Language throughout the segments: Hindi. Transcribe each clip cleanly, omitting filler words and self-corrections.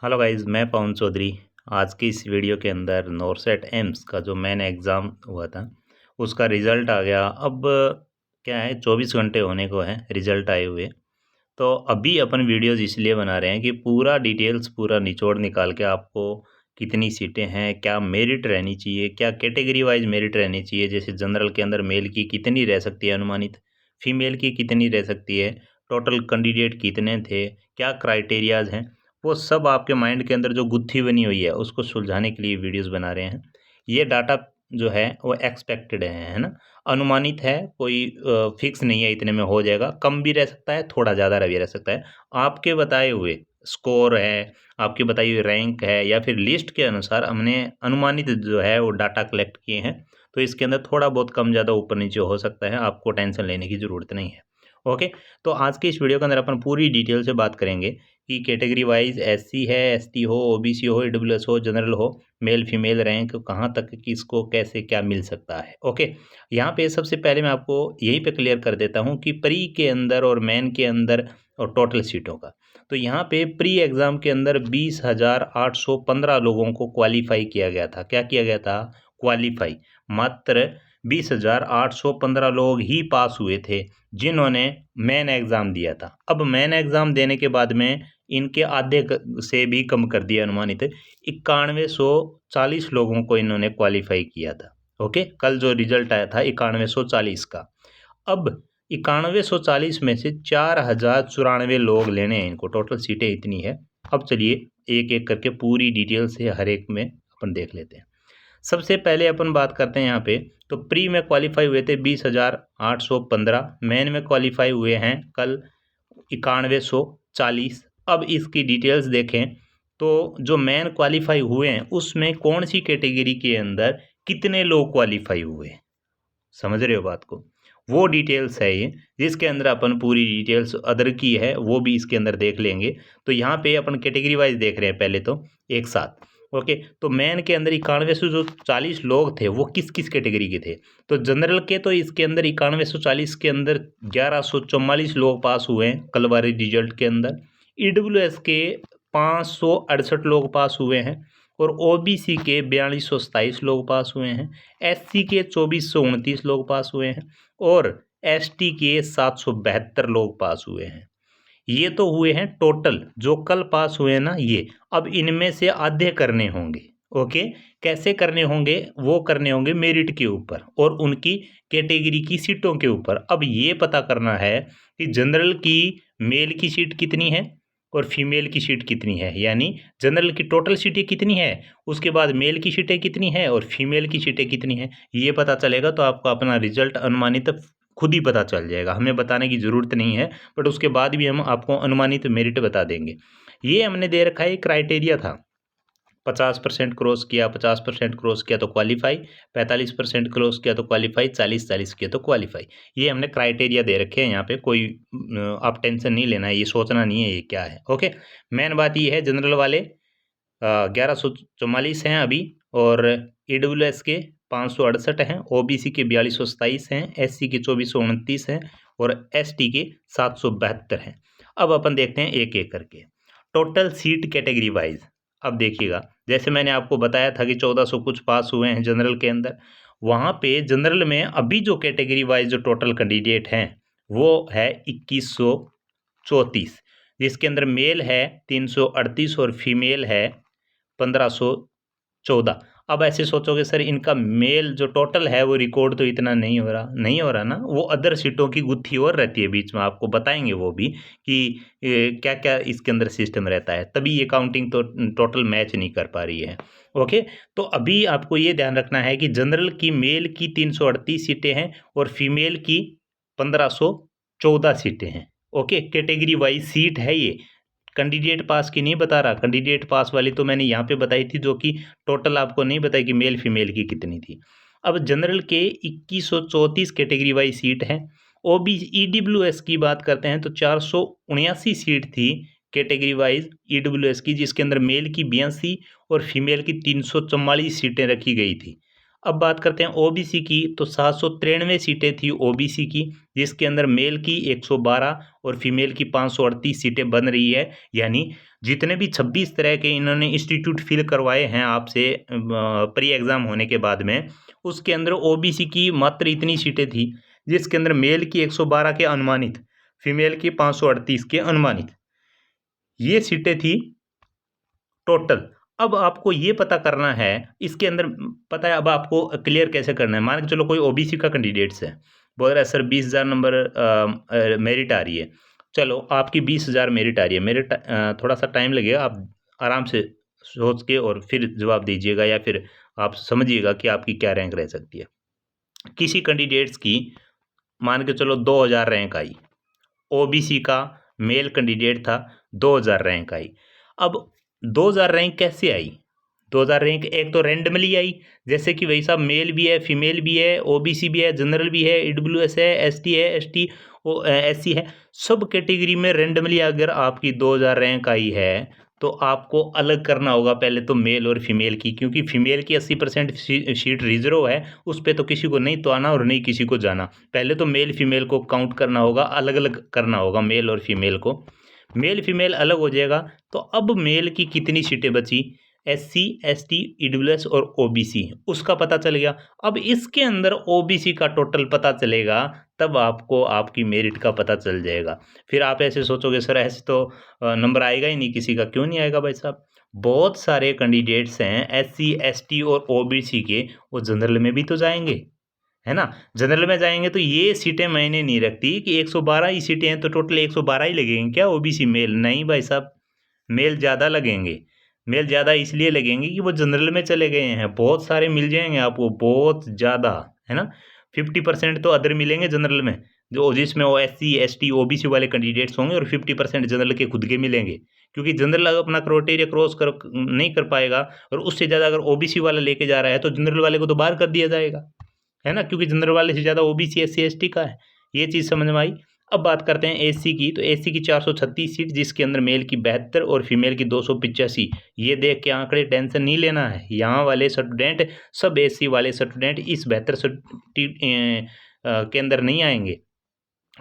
हेलो गाइस, मैं पवन चौधरी। आज की इस वीडियो के अंदर नॉरसेट एम्स का जो मेन एग्ज़ाम हुआ था उसका रिज़ल्ट आ गया। अब क्या है, 24 घंटे होने को है रिज़ल्ट आए हुए। तो अभी अपन वीडियोज़ इसलिए बना रहे हैं कि पूरा डिटेल्स, पूरा निचोड़ निकाल के आपको कितनी सीटें हैं, क्या मेरिट रहनी चाहिए, क्या कैटेगरी वाइज मेरिट रहनी चाहिए। जैसे जनरल के अंदर मेल की कितनी रह सकती है अनुमानित, फीमेल की कितनी रह सकती है, टोटल कैंडिडेट कितने थे, क्या क्राइटेरियाज़ हैं, वो सब आपके माइंड के अंदर जो गुत्थी बनी हुई है उसको सुलझाने के लिए वीडियोज़ बना रहे हैं। ये डाटा जो है वो एक्सपेक्टेड है ना, अनुमानित है, कोई फिक्स नहीं है इतने में हो जाएगा, कम भी रह सकता है, थोड़ा ज़्यादा भी रह सकता है। आपके बताए हुए स्कोर है, आपकी बताई हुई रैंक है, या फिर लिस्ट के अनुसार हमने अनुमानित जो है वो डाटा कलेक्ट किए हैं। तो इसके अंदर थोड़ा बहुत कम ज़्यादा ऊपर नीचे हो सकता है, आपको टेंशन लेने की ज़रूरत नहीं है। ओके, तो आज के इस वीडियो के अंदर अपन पूरी डिटेल से बात करेंगे कि कैटेगरी वाइज एससी है, एसटी हो, ओबीसी हो, ईडब्ल्यूएस हो, जनरल हो, मेल फीमेल रैंक कहाँ तक किसको कैसे क्या मिल सकता है। ओके, यहाँ पे सबसे पहले मैं आपको यहीं पे क्लियर कर देता हूँ कि प्री के अंदर और मेन के अंदर और टोटल सीटों का। तो यहाँ पे प्री एग्ज़ाम के अंदर 20,815 लोगों को क्वालिफाई किया गया था। क्या किया गया था? क्वालिफाई। मात्र 20,815 लोग ही पास हुए थे जिन्होंने मेन एग्ज़ाम दिया था। अब मेन एग्ज़ाम देने के बाद में इनके आधे से भी कम कर दिया अनुमानित, 9140 लोगों को इन्होंने क्वालिफाई किया था। ओके, कल जो रिजल्ट आया था 9140 का। अब 9140 में से 4094 लोग लेने हैं इनको, टोटल सीटें इतनी है। अब चलिए एक एक करके पूरी डिटेल से हर एक में अपन देख लेते हैं। सबसे पहले अपन बात करते हैं यहाँ पे, तो प्री में क्वालिफाई हुए थे 20,815, मेन में क्वालिफाई हुए हैं कल 9140। अब इसकी डिटेल्स देखें तो जो मेन क्वालिफाई हुए हैं उसमें कौन सी कैटेगरी के अंदर कितने लोग क्वालिफाई हुए, समझ रहे हो बात को? वो डिटेल्स है ये, जिसके अंदर अपन पूरी डिटेल्स अदर की है वो भी इसके अंदर देख लेंगे। तो यहाँ पे अपन कैटेगरी वाइज देख रहे हैं पहले तो एक साथ। ओके, तो मेन के अंदर 9140 लोग थे, वो किस किस कैटेगरी के थे? तो जनरल के तो इसके अंदर 9140 के अंदर 1144 लोग पास हुए हैं कल वाले रिजल्ट के अंदर। ईडब्ल्यूएस के 568 लोग पास हुए हैं और ओबीसी के 4227 लोग पास हुए हैं। एससी के 2429 लोग पास हुए हैं और एसटी के 772 लोग पास हुए हैं। ये तो हुए हैं टोटल जो कल पास हुए ना ये। अब इनमें से आधे करने होंगे। ओके, कैसे करने होंगे? वो करने होंगे मेरिट के ऊपर और उनकी कैटेगरी की सीटों के ऊपर। अब ये पता करना है कि जनरल की मेल की सीट कितनी है और फीमेल की सीट कितनी है, यानी जनरल की टोटल सीटें कितनी है, उसके बाद मेल की सीटें कितनी है और फीमेल की सीटें कितनी है। ये पता चलेगा तो आपको अपना रिजल्ट अनुमानित खुद ही पता चल जाएगा, हमें बताने की ज़रूरत नहीं है। बट उसके बाद भी हम आपको अनुमानित मेरिट बता देंगे। ये हमने दे रखा है, क्राइटेरिया था 50% क्रॉस किया, 50% क्रॉस किया तो क्वालिफाई, 45% क्रॉस किया तो क्वालिफाई, 40-40 किया तो क्वालिफाई। ये हमने क्राइटेरिया दे रखे हैं यहाँ पे। कोई आप टेंशन नहीं लेना है, ये सोचना नहीं है ये क्या है। ओके, मेन बात ये है जनरल वाले 1144 हैं अभी और ईडब्ल्यूएस के 568 हैं, ओबीसी के 4227 हैं, एससी के 2429 हैं और एसटी के 772 हैं। अब अपन देखते हैं एक एक करके टोटल सीट कैटेगरी वाइज। अब देखिएगा, जैसे मैंने आपको बताया था कि 1400 कुछ पास हुए हैं जनरल के अंदर, वहाँ पे जनरल में अभी जो कैटेगरी वाइज जो टोटल कैंडिडेट हैं वो है 2134, जिसके अंदर मेल है 338 और फीमेल है 1514। अब ऐसे सोचोगे सर इनका मेल जो टोटल है वो रिकॉर्ड तो इतना नहीं हो रहा ना, वो अदर सीटों की गुत्थी और रहती है बीच में, आपको बताएंगे वो भी कि क्या क्या इसके अंदर सिस्टम रहता है, तभी ये काउंटिंग तो टोटल मैच नहीं कर पा रही है। ओके, तो अभी आपको ये ध्यान रखना है कि जनरल की मेल की 338 सीटें हैं और फीमेल की 1514 सीटें हैं। ओके, कैटेगरी वाइज सीट है ये, कैंडिडेट पास की नहीं बता रहा। कैंडिडेट पास वाली तो मैंने यहाँ पे बताई थी, जो कि टोटल आपको नहीं बताई कि मेल फीमेल की कितनी थी। अब जनरल के 2134 कैटेगरी वाइज सीट है। ओबीसी ईडब्ल्यूएस की बात करते हैं तो 479 सीट थी कैटेगरी वाइज ईडब्ल्यूएस की, जिसके अंदर मेल की 82 और फीमेल की 344 सीटें रखी गई थी। अब बात करते हैं ओबीसी की, तो 793 सीटें थी ओबीसी की, जिसके अंदर मेल की 112 और फीमेल की 538 सीटें बन रही है। यानी जितने भी 26 तरह के इन्होंने इंस्टीट्यूट फिल करवाए हैं आपसे प्री एग्ज़ाम होने के बाद में, उसके अंदर ओबीसी की मात्र इतनी सीटें थी, जिसके अंदर मेल की 112 के अनुमानित, फीमेल की 538 के अनुमानित, ये सीटें थी टोटल। अब आपको ये पता करना है इसके अंदर, पता है अब आपको क्लियर कैसे करना है। मान के चलो कोई ओबीसी का कैंडिडेट्स है, बोल रहा है सर 20,000 नंबर मेरिट आ रही है। चलो आपकी 20,000 मेरिट आ रही है, मेरिट थोड़ा सा टाइम लगेगा, आप आराम से सोच के और फिर जवाब दीजिएगा, या फिर आप समझिएगा कि आपकी क्या रैंक रह सकती है। किसी कैंडिडेट्स की मान के चलो 2000 रैंक आई, ओबीसी का मेल कैंडिडेट था, 2000 रैंक आई। अब 2000 रैंक कैसे आई? 2000 रैंक एक तो रैंडमली आई, जैसे कि वही साहब मेल भी है, फीमेल भी है, ओबीसी भी है, जनरल भी है, ईडब्ल्यूएस है, एसटी है, एसटी एससी है, सब कैटेगरी में रैंडमली अगर आपकी 2000 रैंक आई है, तो आपको अलग करना होगा पहले तो मेल और फीमेल की, क्योंकि फीमेल की 80% सीट रिजर्व है, उस पर तो किसी को नहीं तो आना और नहीं किसी को जाना। पहले तो मेल फीमेल को काउंट करना होगा, अलग अलग करना होगा मेल और फीमेल को। मेल फीमेल अलग हो जाएगा, तो अब मेल की कितनी सीटें बची, एससी, एसटी, ईडब्ल्यूएस और ओबीसी, उसका पता चल गया। अब इसके अंदर ओबीसी का टोटल पता चलेगा, तब आपको आपकी मेरिट का पता चल जाएगा। फिर आप ऐसे सोचोगे सर ऐसे तो नंबर आएगा ही नहीं किसी का। क्यों नहीं आएगा भाई साहब? बहुत सारे कैंडिडेट्स हैं एससी, एसटी और ओबीसी के, वो जनरल में भी तो जाएंगे, है ना। जनरल में जाएंगे तो ये सीटें मायने नहीं रखती कि 112 ही सीटें हैं तो टोटल 112 ही लगेंगे क्या ओबीसी मेल? नहीं भाई साहब, मेल ज़्यादा लगेंगे। मेल ज़्यादा इसलिए लगेंगे कि वो जनरल में चले गए हैं, बहुत सारे मिल जाएंगे आपको, बहुत ज़्यादा, है ना। 50% तो अदर मिलेंगे जनरल में, जो जिसमें वो एससी, एसटी, ओबीसी वाले कैंडिडेट्स होंगे, और 50% जनरल के खुद के मिलेंगे, क्योंकि जनरल अगर अपना क्राइटेरिया क्रॉस कर नहीं कर पाएगा, और उससे ज़्यादा अगर ओबीसी वाला लेके जा रहा है, तो जनरल वाले को तो बाहर कर दिया जाएगा, है ना, क्योंकि जनरल वाले से ज़्यादा ओबीसी, एससी, एसटी का है। ये चीज़ समझ में आई। अब बात करते हैं एससी की, तो एससी की 436 सीट, जिसके अंदर मेल की 72 और फीमेल की 285। ये देख के आंकड़े टेंशन नहीं लेना है, यहाँ वाले स्टूडेंट सब एससी वाले स्टूडेंट इस 72 के अंदर नहीं आएंगे।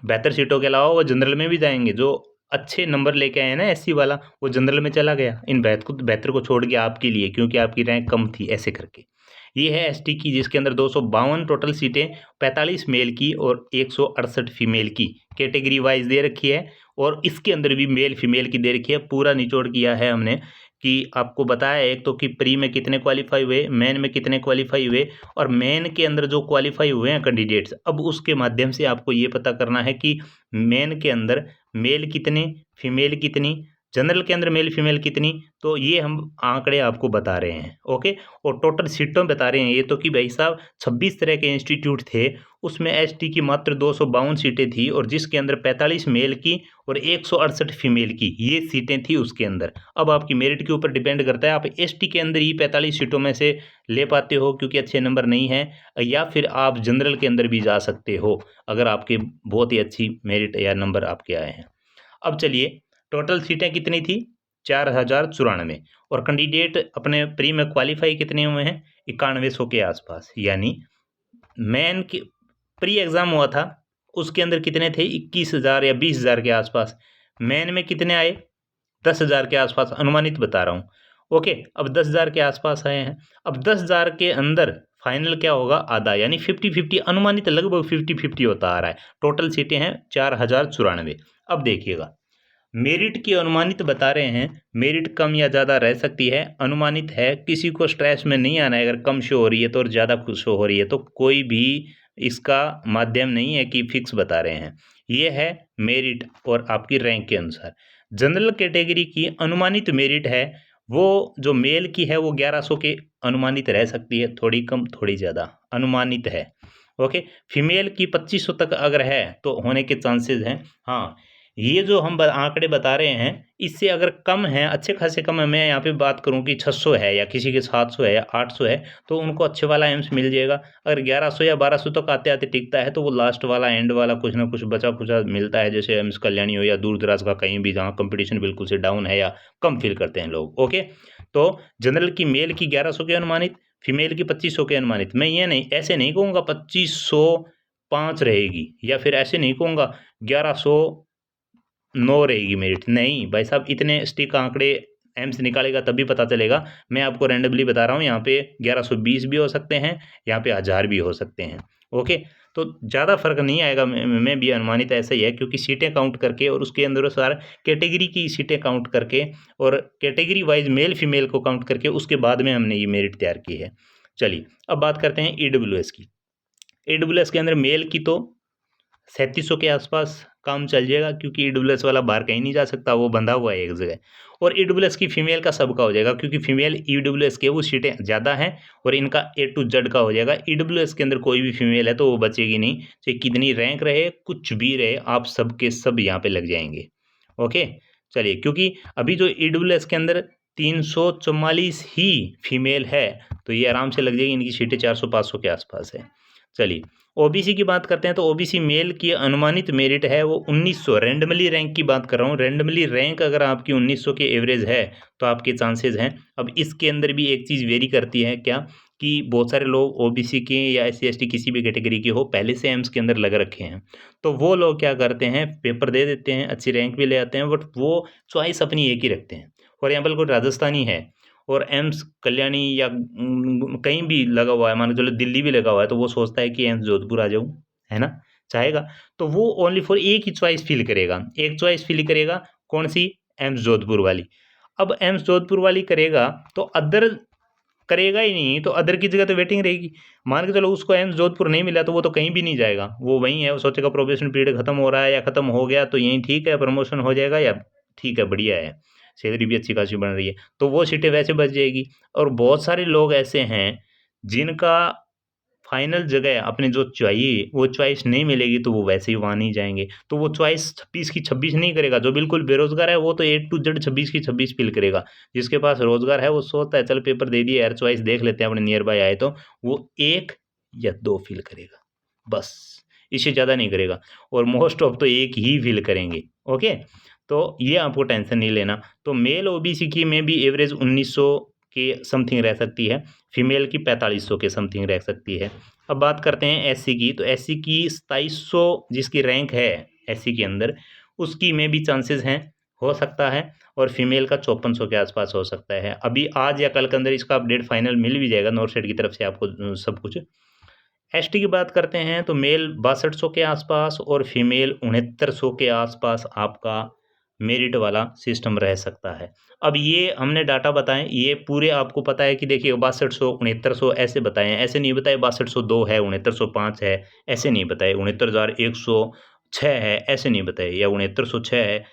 72 सीटों के अलावा वो जनरल में भी जाएंगे। जो अच्छे नंबर लेके आए हैं ना एससी वाला, वो जनरल में चला गया इन 72 को छोड़ के आपके लिए, क्योंकि आपकी रैंक कम थी, ऐसे करके। ये है एसटी की, जिसके अंदर 252 टोटल सीटें, 45 मेल की और 168 फीमेल की कैटेगरी वाइज दे रखी है, और इसके अंदर भी मेल फीमेल की दे रखी है। पूरा निचोड़ किया है हमने कि आपको बताया एक तो कि प्री में कितने क्वालिफाई हुए, मेन में कितने क्वालिफाई हुए, और मेन के अंदर जो क्वालिफाई हुए हैं कैंडिडेट्स, अब उसके माध्यम से आपको ये पता करना है कि मेन के अंदर मेल कितने, फीमेल कितनी, जनरल के अंदर मेल फीमेल कितनी। तो ये हम आंकड़े आपको बता रहे हैं, ओके। और टोटल सीटों बता रहे हैं ये तो कि भाई साहब 26 तरह के इंस्टीट्यूट थे, उसमें एसटी की मात्र 252 सीटें थी, और जिसके अंदर 45 मेल की और 168 फीमेल की ये सीटें थी उसके अंदर। अब आपकी मेरिट के ऊपर डिपेंड करता है, आप एसटी के अंदर ही 45 सीटों में से ले पाते हो क्योंकि अच्छे नंबर नहीं है, या फिर आप जनरल के अंदर भी जा सकते हो अगर आपके बहुत ही अच्छी मेरिट या नंबर आपके आए हैं। अब चलिए, टोटल सीटें कितनी थी, 4094, और कैंडिडेट अपने प्री में क्वालिफाई कितने हुए हैं, 9100 के आसपास। यानी मेन की प्री एग्ज़ाम हुआ था, उसके अंदर कितने थे, 21,000 या 20,000 के आसपास। मेन में कितने आए, 10,000 के आसपास, अनुमानित बता रहा हूँ, ओके। अब 10,000 के आसपास आए हैं। अब 10,000 के अंदर फाइनल क्या होगा, आधा, यानी 50-50, अनुमानित लगभग 50-50 होता आ रहा है। टोटल सीटें हैं 4094। अब देखिएगा, मेरिट की अनुमानित बता रहे हैं, मेरिट कम या ज़्यादा रह सकती है, अनुमानित है, किसी को स्ट्रेस में नहीं आना है। अगर कम शो हो रही है तो और ज़्यादा शो हो रही है तो कोई भी इसका माध्यम नहीं है कि फिक्स बता रहे हैं। ये है मेरिट और आपकी रैंक के अनुसार। जनरल कैटेगरी की अनुमानित मेरिट है, वो जो मेल की है वो 1100 के अनुमानित रह सकती है, थोड़ी कम थोड़ी ज़्यादा अनुमानित है, ओके। फीमेल की 2500 तक अगर है तो होने के चांसेस हैं। हाँ, ये जो हम आंकड़े बता रहे हैं, इससे अगर कम है, अच्छे खासे कम है, मैं यहाँ पे बात करूँ कि 600 है या किसी के 700 है या 800 है, तो उनको अच्छे वाला एम्स मिल जाएगा। अगर 1100 या 1200 तक आते आते टिकता है तो वो लास्ट वाला एंड वाला कुछ ना कुछ बचा खुचा मिलता है, जैसे एम्स कल्याणी हो या दूर दराज का कहीं भी जहाँ कंपटीशन बिल्कुल से डाउन है या कम फील करते हैं लोग, ओके। तो जनरल की मेल की 1100 के अनुमानित, फीमेल की 2500 के अनुमानित, मैं ये नहीं ऐसे नहीं कहूँगा 2505 रहेगी, या फिर ऐसे नहीं कहूँगा 1109 रहेगी मेरिट, नहीं भाई साहब, इतने स्टिक आंकड़े एम्स निकालेगा तभी पता चलेगा। मैं आपको रैंडमली बता रहा हूँ, यहाँ पे 1120 भी हो सकते हैं, यहाँ पे 1000 भी हो सकते हैं। ओके, तो ज़्यादा फर्क नहीं आएगा, मैं भी अनुमानित ऐसा ही है, क्योंकि सीटें काउंट करके और उसके अंदर सारा कैटेगरी की सीटें काउंट करके और कैटेगरी वाइज मेल फीमेल को काउंट करके उसके बाद में हमने ये मेरिट तैयार की है। चलिए अब बात करते हैं ईडब्ल्यूएस की। ईडब्ल्यूएस के अंदर मेल की तो 3700 के आसपास काम चल जाएगा, क्योंकि ईडब्ल्यूएस वाला बाहर कहीं नहीं जा सकता, वो बंधा हुआ है एक जगह। और ईडब्ल्यूएस की फीमेल का सबका हो जाएगा, क्योंकि फीमेल ईडब्ल्यूएस के वो सीटें ज़्यादा हैं और इनका A to Z का हो जाएगा। ईडब्ल्यूएस के अंदर कोई भी फीमेल है तो वो बचेगी नहीं, चाहे कितनी रैंक रहे, कुछ भी रहे, आप सब के सब यहाँ पे लग जाएंगे। ओके, चलिए, क्योंकि अभी जो ईडब्ल्यूएस के अंदर 344 ही फीमेल है, तो ये आराम से लग जाएगी, इनकी सीटें 400-500 के आसपास है। चलिए ओबीसी की बात करते हैं, तो ओबीसी मेल की अनुमानित मेरिट है वो 1900, रैंडमली रैंक की बात कर रहा हूँ। रैंडमली रैंक अगर आपकी 1900 के एवरेज है तो आपके चांसेस हैं। अब इसके अंदर भी एक चीज़ वेरी करती है क्या, कि बहुत सारे लोग ओबीसी के या एससी एसटी किसी भी कैटेगरी के हो, पहले से एम्स के अंदर लग रखे हैं, तो वो लोग क्या करते हैं, पेपर दे देते हैं, अच्छी रैंक भी ले आते हैं, बट वो चॉइस अपनी एक ही रखते हैं। फॉर एग्जाम्पल कोई राजस्थानी है और एम्स कल्याणी या कहीं भी लगा हुआ है, मान के चलो दिल्ली भी लगा हुआ है, तो वो सोचता है कि एम्स जोधपुर आ जाऊँ, है ना, चाहेगा, तो वो ओनली फॉर एक ही चॉइस फिल करेगा, एक चॉइस फिल करेगा, कौन सी, एम्स जोधपुर वाली। अब एम्स जोधपुर वाली करेगा तो अदर करेगा ही नहीं, तो अदर की जगह तो वेटिंग रहेगी। मान के चलो उसको एम्स जोधपुर नहीं मिला तो वो तो कहीं भी नहीं जाएगा, वो वहीं है, वो सोचेगा प्रोबेशन पीरियड खत्म हो रहा है या खत्म हो गया तो यहीं ठीक है, प्रमोशन हो जाएगा या ठीक है, बढ़िया है, सैलरी भी अच्छी खासी बन रही है, तो वो सीटें वैसे बच जाएगी। और बहुत सारे लोग ऐसे हैं जिनका फाइनल जगह अपने जो चाहिए वो चॉइस नहीं मिलेगी, तो वो वैसे ही वहाँ नहीं जाएंगे, तो वो चॉइस 26 की 26 नहीं करेगा। जो बिल्कुल बेरोजगार है वो तो A to Z 26 की 26 फिल करेगा। जिसके पास रोजगार है वो सोचता है चल पेपर दे दिए यार, चॉइस देख लेते हैं अपने नियर बाय आए, तो वो 1 या 2 फिल करेगा, बस, इससे ज़्यादा नहीं करेगा। और मोस्ट ऑफ तो एक ही फिल करेंगे। ओके, तो ये आपको टेंशन नहीं लेना। तो मेल ओबीसी की में भी एवरेज 1900 के समथिंग रह सकती है, फीमेल की 4500 के समथिंग रह सकती है। अब बात करते हैं एससी की, तो एससी की 2700 जिसकी रैंक है एससी के अंदर, उसकी में भी चांसेस हैं, हो सकता है, और फीमेल का 5400 के आसपास हो सकता है। अभी आज या कल के अंदर इसका अपडेट फाइनल मिल भी जाएगा नॉर्सेट की तरफ से आपको सब कुछ। एसटी की बात करते हैं तो मेल 6200 के आसपास और फीमेल 6900 के आसपास आपका मेरिट वाला सिस्टम रह सकता है। अब ये हमने डाटा बताएं, ये पूरे आपको पता है कि देखिए 6200 6900 ऐसे बताए हैं, ऐसे नहीं बताए 6202 है 6905 है, ऐसे नहीं बताए 69106 है, ऐसे नहीं बताए, या 6906 है।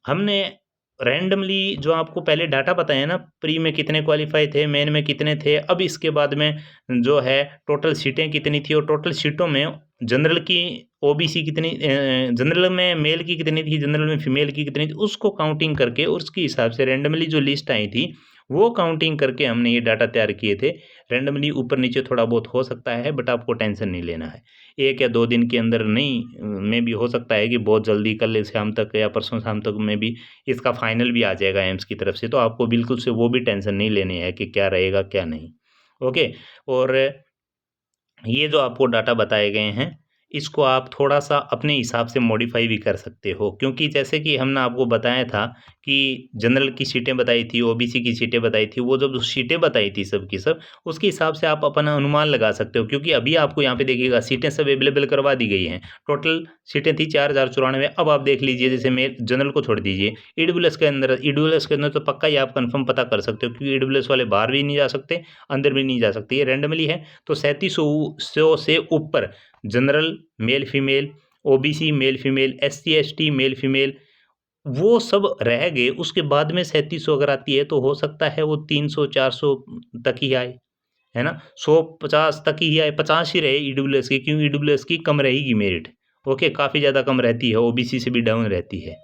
हमने रैंडमली जो आपको पहले डाटा बताया ना, प्री में कितने क्वालीफाई थे, मेन में कितने थे, अब इसके बाद में जो है टोटल सीटें कितनी थी, और टोटल सीटों में जनरल की ओबीसी कितनी, जनरल में मेल की कितनी थी, जनरल में फीमेल की कितनी थी, उसको काउंटिंग करके और उसके हिसाब से रैंडमली जो लिस्ट आई थी वो काउंटिंग करके हमने ये डाटा तैयार किए थे। रैंडमली ऊपर नीचे थोड़ा बहुत हो सकता है, बट आपको टेंशन नहीं लेना है। 1 या 2 दिन के अंदर नहीं, में भी हो सकता है कि बहुत जल्दी कल शाम तक या परसों शाम तक में भी इसका फाइनल भी आ जाएगा एम्स की तरफ से, तो आपको बिल्कुल से वो भी टेंशन नहीं लेनी है कि क्या रहेगा क्या नहीं। ओके, और ये जो आपको डाटा बताए गए हैं, इसको आप थोड़ा-सा अपने हिसाब से मॉडिफ़ाई भी कर सकते हो, क्योंकि जैसे कि हमने आपको बताया था कि जनरल की सीटें बताई थी, ओबीसी की सीटें बताई थी, वो जब सीटें बताई थी सब की सब, उसके हिसाब से आप अपना अनुमान लगा सकते हो, क्योंकि अभी आपको यहाँ पे देखिएगा सीटें सब अवेलेबल करवा दी गई हैं। टोटल सीटें थी 4094, अब आप देख लीजिए, जैसे मैं जनरल को छोड़ दीजिए, ईडब्ल्यूएस के अंदर तो पक्का ही आप कन्फर्म पता कर सकते हो, क्योंकि ईडब्ल्यूएस वाले बाहर भी नहीं जा सकते, अंदर भी नहीं जा सकते, ये रैंडमली है। तो 3700 से ऊपर general male female, OBC male female, SC ST male female, वो सब रह गए। उसके बाद में 3700 अगर आती है तो हो सकता है वो 300-400 तक ही आए, है ना, 150 तक ही आए, 50 ही रहे ईडब्ल्यूएस की, क्योंकि ईडब्ल्यूएस की कम रहेगी मेरिट। ओके, काफ़ी ज़्यादा कम रहती है, ओबीसी से भी डाउन रहती है,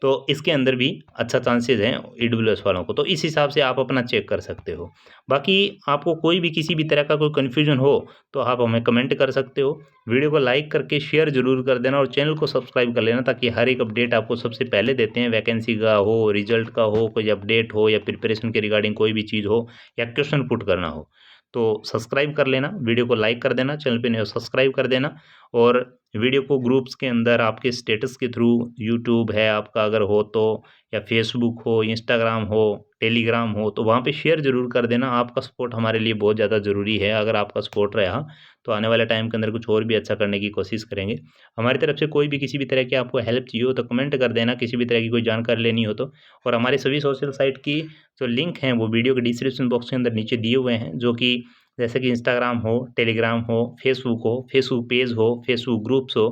तो इसके अंदर भी अच्छा चांसेस हैं ईडब्ल्यूएस वालों को, तो इस हिसाब से आप अपना चेक कर सकते हो। बाकी आपको कोई भी किसी भी तरह का कोई कन्फ्यूजन हो तो आप हमें कमेंट कर सकते हो। वीडियो को लाइक करके शेयर ज़रूर कर देना और चैनल को सब्सक्राइब कर लेना, ताकि हर एक अपडेट आपको सबसे पहले देते हैं। वैकेंसी का हो, रिजल्ट का हो, कोई अपडेट हो, या प्रिपरेशन के रिगार्डिंग कोई भी चीज़ हो, या क्वेश्चन पुट करना हो, तो सब्सक्राइब कर लेना, वीडियो को लाइक कर देना, चैनल पे नए हो सब्सक्राइब कर देना और वीडियो को ग्रुप्स के अंदर आपके स्टेटस के थ्रू, यूट्यूब है आपका अगर हो तो, या फेसबुक हो, इंस्टाग्राम हो, टेलीग्राम हो, तो वहाँ पे शेयर ज़रूर कर देना। आपका सपोर्ट हमारे लिए बहुत ज़्यादा ज़रूरी है। अगर आपका सपोर्ट रहा तो आने वाले टाइम के अंदर कुछ और भी अच्छा करने की कोशिश करेंगे। हमारी तरफ से कोई भी किसी भी तरह की आपको हेल्प चाहिए हो तो कमेंट कर देना, किसी भी तरह की कोई जानकारी लेनी हो तो। और हमारे सभी सोशल साइट की जो लिंक हैं वो वीडियो के डिस्क्रिप्शन बॉक्स के अंदर नीचे दिए हुए हैं, जो कि जैसे कि इंस्टाग्राम हो, टेलीग्राम हो, फेसबुक पेज हो, फेसबुक ग्रुप्स हो,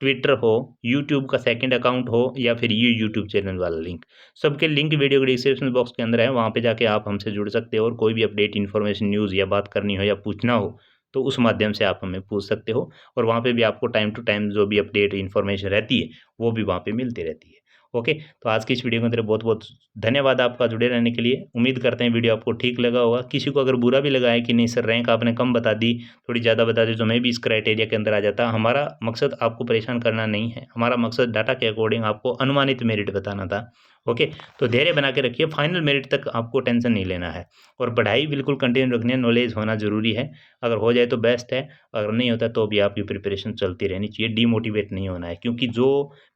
ट्विटर हो, यूट्यूब का सेकंड अकाउंट हो या फिर ये यूट्यूब चैनल वाला लिंक, सबके लिंक वीडियो के डिस्क्रिप्शन बॉक्स के अंदर है। वहाँ पे जाके आप हमसे जुड़ सकते हो और कोई भी अपडेट, इन्फॉर्मेशन, न्यूज़ या बात करनी हो या पूछना हो तो उस माध्यम से आप हमें पूछ सकते हो। और वहाँ पे भी आपको टाइम टू टाइम जो भी अपडेट, इन्फॉर्मेशन रहती है वो भी वहाँ पे मिलती रहती है। ओके, तो आज की इस वीडियो के अंदर बहुत-बहुत धन्यवाद आपका जुड़े रहने के लिए। उम्मीद करते हैं वीडियो आपको ठीक लगा होगा। किसी को अगर बुरा भी लगा है कि नहीं सर रैंक आपने कम बता दी, थोड़ी ज़्यादा बता दी तो मैं भी इस क्राइटेरिया के अंदर आ जाता। हमारा मकसद आपको परेशान करना नहीं है। हमारा मकसद डाटा के अकॉर्डिंग आपको अनुमानित मेरिट बताना था। ओके, तो धैर्य बना के रखिए, फाइनल मेरिट तक आपको टेंशन नहीं लेना है और पढ़ाई बिल्कुल कंटिन्यू रखनी है, नॉलेज होना ज़रूरी है। अगर हो जाए तो बेस्ट है, अगर नहीं होता तो भी आपकी प्रिपरेशन चलती रहनी चाहिए, डीमोटिवेट नहीं होना है, क्योंकि जो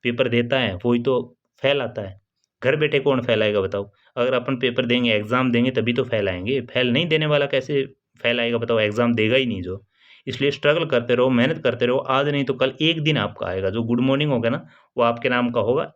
पेपर देता है वही तो फेल आता है। घर बैठे कौन फेल आएगा बताओ? अगर अपन पेपर देंगे, एग्ज़ाम देंगे तभी तो फेल आएँगे। फेल नहीं देने वाला कैसे फेल आएगा बताओ? एग्ज़ाम देगा ही नहीं जो। इसलिए स्ट्रगल करते रहो, मेहनत करते रहो, आज नहीं तो कल एक दिन आपका आएगा। जो गुड मॉर्निंग होगा ना, वो आपके नाम का होगा।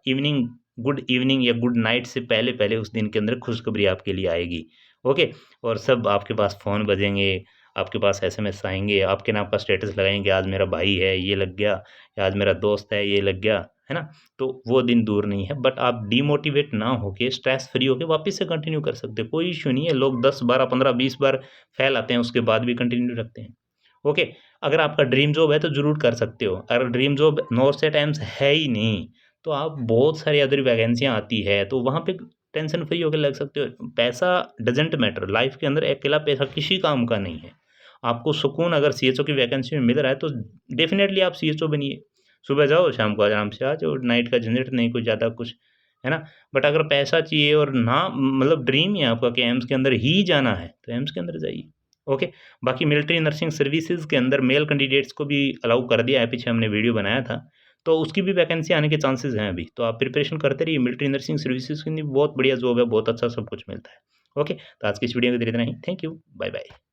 गुड इवनिंग या गुड नाइट से पहले-पहले उस दिन के अंदर खुशखबरी आपके लिए आएगी। ओके? और सब आपके पास फ़ोन बजेंगे, आपके पास एसएमएस आएँगे, आपके नाम का स्टेटस लगाएँगे, आज मेरा भाई है, ये लग गया, या आज मेरा दोस्त है, ये लग गया। है ना? तो वो दिन दूर नहीं है, बट आप डिमोटिवेट ना होके, स्ट्रेस फ्री होके वापस से कंटिन्यू कर सकते हो, कोई इश्यू नहीं है। लोग 10, 12, 15, 20 बार फेल आते हैं, उसके बाद भी कंटिन्यू रखते हैं। ओके, अगर आपका ड्रीम जॉब है तो ज़रूर कर सकते हो। अगर ड्रीम जॉब नॉर्थ एम्स है ही नहीं, तो आप बहुत सारी अदर वैकेंसियाँ आती है, तो वहाँ पे टेंशन फ्री होके लग सकते हो। पैसा डज़न्ट मैटर, लाइफ़ के अंदर अकेला पैसा किसी काम का नहीं है। आपको सुकून अगर सीएचओ की वैकेंसी में मिल रहा है तो डेफ़िनेटली आप सीएचओ बनिए। सुबह जाओ, शाम को आराम से आ जाओ, नाइट का झंझट नहीं कुछ ज़्यादा कुछ, है ना? बट अगर पैसा चाहिए और ना मतलब ड्रीम ही है आपका कि एम्स के अंदर ही जाना है, तो एम्स के अंदर जाइए। ओके, बाकी मिलिट्री नर्सिंग सर्विसेज़ के अंदर मेल कैंडिडेट्स को भी अलाउ कर दिया है, पीछे हमने वीडियो बनाया था, तो उसकी भी वैकेंसी आने के चांसेज़ हैं अभी। तो आप प्रिपरेशन करते रहिए, मिलिट्री नर्सिंग सर्विसेज़ के लिए बहुत बढ़िया जॉब है, बहुत अच्छा सब कुछ मिलता है। ओके, तो आज की इस वीडियो में इतना ही। Thank you, bye-bye.